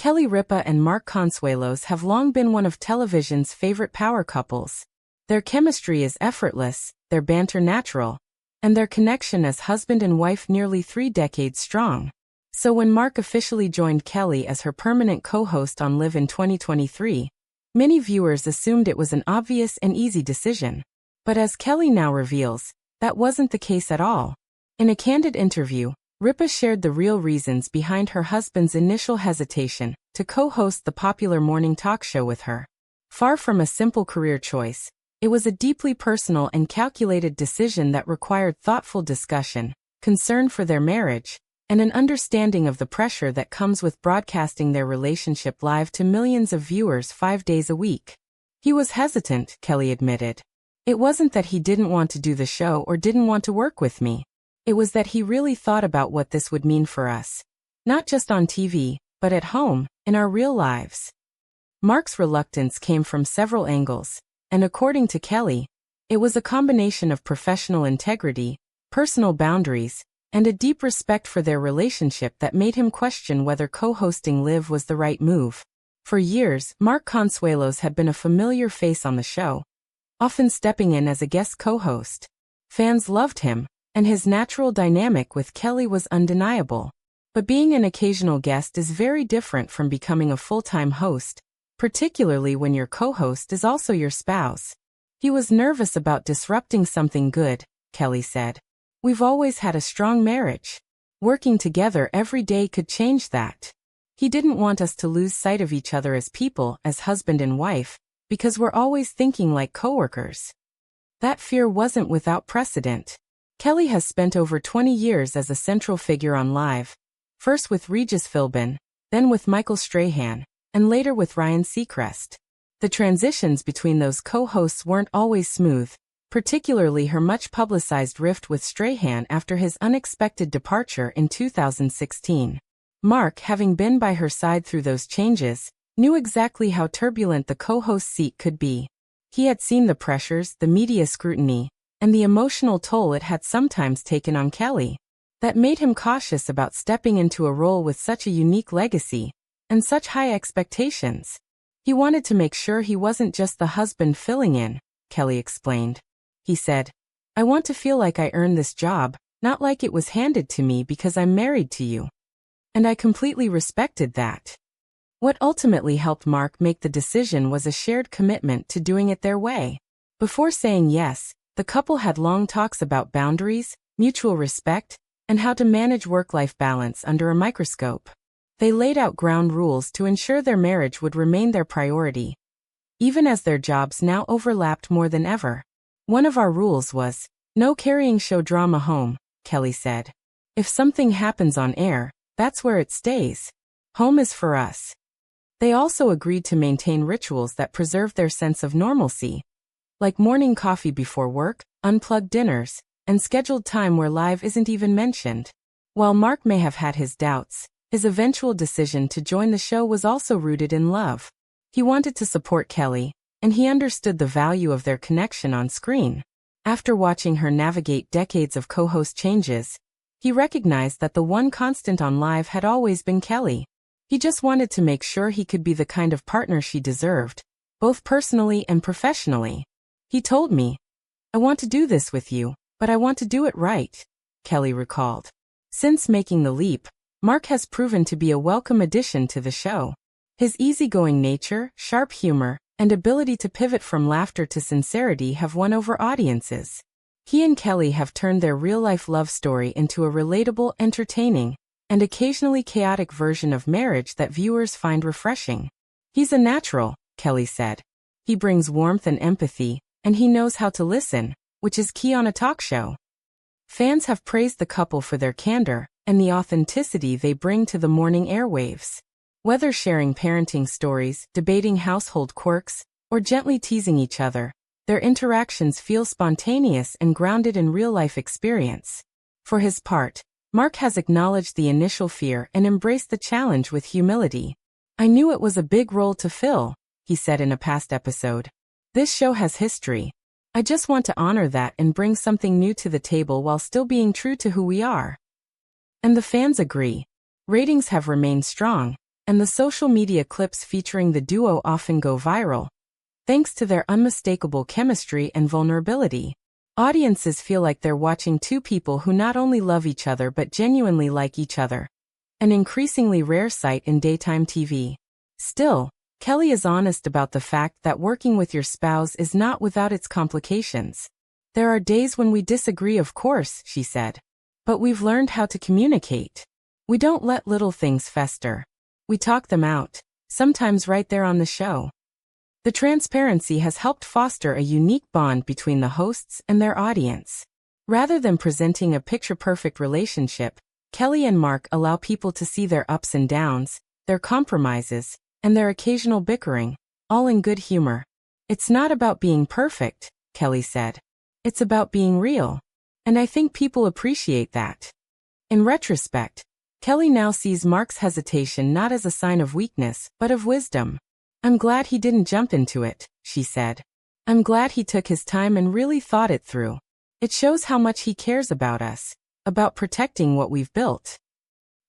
Ripa and Mark Consuelos have long been one of television's favorite power couples. Their chemistry is effortless, their banter natural, and their connection as husband and wife nearly 3 decades strong. So when Mark officially joined Kelly as her permanent co-host on Live in 2023, many viewers assumed it was an obvious and easy decision. But as Kelly now reveals, that wasn't the case at all. In a candid interview, Ripa shared the real reasons behind her husband's initial hesitation to co-host the popular morning talk show with her. Far from a simple career choice, it was a deeply personal and calculated decision that required thoughtful discussion, concern for their marriage, and an understanding of the pressure that comes with broadcasting their relationship live to millions of viewers 5 days a week. He was hesitant, Kelly admitted. It wasn't that he didn't want to do the show or didn't want to work with me. It was that he really thought about what this would mean for us. Not just on TV, but at home, in our real lives. Mark's reluctance came from several angles, and according to Kelly, it was a combination of professional integrity, personal boundaries, and a deep respect for their relationship that made him question whether co-hosting Live was the right move. For years, Mark Consuelos had been a familiar face on the show, often stepping in as a guest co-host. Fans loved him, and his natural dynamic with Kelly was undeniable. But being an occasional guest is very different from becoming a full-time host, particularly when your co-host is also your spouse. He was nervous about disrupting something good, Kelly said. We've always had a strong marriage. Working together every day could change that. He didn't want us to lose sight of each other as people, as husband and wife, because we're always thinking like coworkers. That fear wasn't without precedent. Kelly has spent over 20 years as a central figure on Live, first with Regis Philbin, then with Michael Strahan, and later with Ryan Seacrest. The transitions between those co-hosts weren't always smooth, particularly her much-publicized rift with Strahan after his unexpected departure in 2016. Mark, having been by her side through those changes, knew exactly how turbulent the co-host seat could be. He had seen the pressures, the media scrutiny, and the emotional toll it had sometimes taken on Kelly. That made him cautious about stepping into a role with such a unique legacy, and such high expectations. He wanted to make sure he wasn't just the husband filling in, Kelly explained. He said, "I want to feel like I earned this job, not like it was handed to me because I'm married to you." And I completely respected that. What ultimately helped Mark make the decision was a shared commitment to doing it their way. Before saying yes, the couple had long talks about boundaries, mutual respect, and how to manage work-life balance under a microscope. They laid out ground rules to ensure their marriage would remain their priority, even as their jobs now overlapped more than ever. One of our rules was, no carrying show drama home, Kelly said. If something happens on air, that's where it stays. Home is for us. They also agreed to maintain rituals that preserved their sense of normalcy, like morning coffee before work, unplugged dinners, and scheduled time where Live isn't even mentioned. While Mark may have had his doubts, his eventual decision to join the show was also rooted in love. He wanted to support Kelly, and he understood the value of their connection on screen. After watching her navigate decades of co-host changes, he recognized that the one constant on Live had always been Kelly. He just wanted to make sure he could be the kind of partner she deserved, both personally and professionally. He told me, "I want to do this with you, but I want to do it right," Kelly recalled. Since making the leap, Mark has proven to be a welcome addition to the show. His easygoing nature, sharp humor, and ability to pivot from laughter to sincerity have won over audiences. He and Kelly have turned their real-life love story into a relatable, entertaining, and occasionally chaotic version of marriage that viewers find refreshing. "He's a natural," Kelly said. "He brings warmth and empathy, and he knows how to listen, which is key on a talk show." Fans have praised the couple for their candor and the authenticity they bring to the morning airwaves. Whether sharing parenting stories, debating household quirks, or gently teasing each other, their interactions feel spontaneous and grounded in real-life experience. For his part, Mark has acknowledged the initial fear and embraced the challenge with humility. "I knew it was a big role to fill," he said in a past episode. "This show has history. I just want to honor that and bring something new to the table while still being true to who we are." And the fans agree. Ratings have remained strong, and the social media clips featuring the duo often go viral, thanks to their unmistakable chemistry and vulnerability. Audiences feel like they're watching two people who not only love each other but genuinely like each other. An increasingly rare sight in daytime TV. Still, Kelly is honest about the fact that working with your spouse is not without its complications. There are days when we disagree, of course, she said. But we've learned how to communicate. We don't let little things fester. We talk them out, sometimes right there on the show. The transparency has helped foster a unique bond between the hosts and their audience. Rather than presenting a picture-perfect relationship, Kelly and Mark allow people to see their ups and downs, their compromises, and their occasional bickering, all in good humor. It's not about being perfect, Kelly said. It's about being real. And I think people appreciate that. In retrospect, Kelly now sees Mark's hesitation not as a sign of weakness, but of wisdom. I'm glad he didn't jump into it, she said. I'm glad he took his time and really thought it through. It shows how much he cares about us, about protecting what we've built.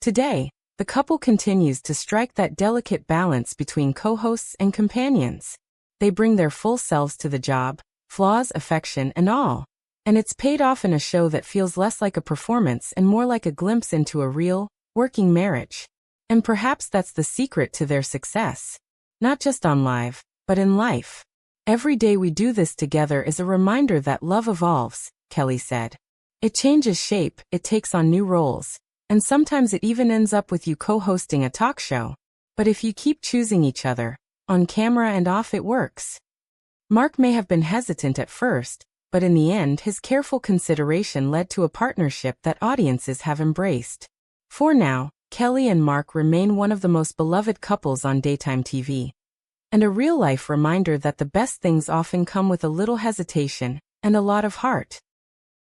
Today, the couple continues to strike that delicate balance between co-hosts and companions. They bring their full selves to the job, flaws, affection, and all. And it's paid off in a show that feels less like a performance and more like a glimpse into a real, working marriage. And perhaps that's the secret to their success. Not just on live, but in life. Every day we do this together is a reminder that love evolves, Kelly said. It changes shape, it takes on new roles, and sometimes it even ends up with you co-hosting a talk show. But if you keep choosing each other, on camera and off, it works. Mark may have been hesitant at first, but in the end his careful consideration led to a partnership that audiences have embraced. For now, Kelly and Mark remain one of the most beloved couples on daytime TV. And a real-life reminder that the best things often come with a little hesitation and a lot of heart.